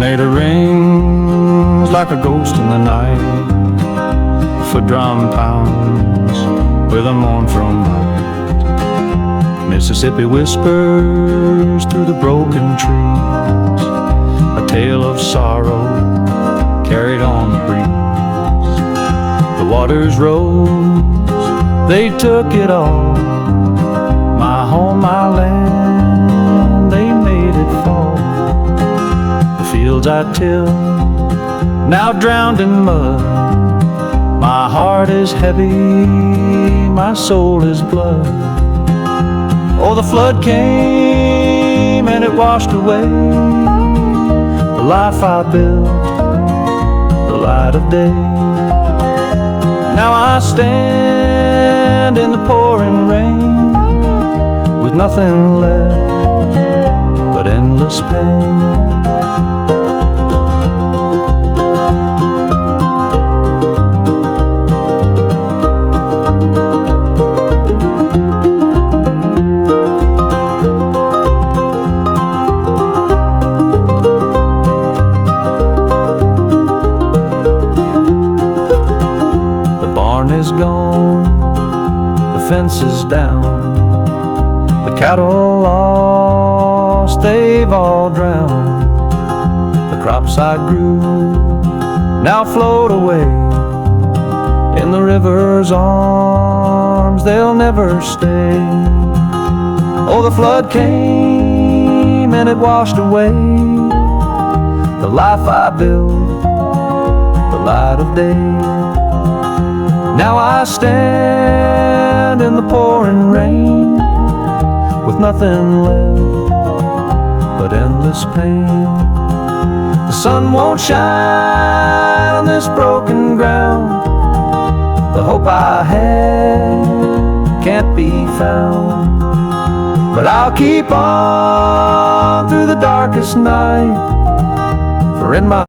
Tornado rings like a ghost in the night. Foot drum pounds with a mournful might. Mississippi whispers through the broken trees, a tale of sorrow carried on the breeze. The waters rose, they took it all. My home, my land, they made it fall. The fields I tilled, now drowned in mud. My heart is heavy, my soul is blood. Oh, the flood came and it washed away the life I built, the light of day. Now I stand in the pouring rain with nothing left but endless pain. Is gone, the fence is down, the cattle lost, they've all drowned. The crops I grew now float away in the river's arms, they'll never stay. Oh, the flood came and it washed away the life I built, the light of day. Now I stand in the pouring rain with nothing left but endless pain. The sun won't shine on this broken ground. The hope I had can't be found. But I'll keep on through the darkest night, for in my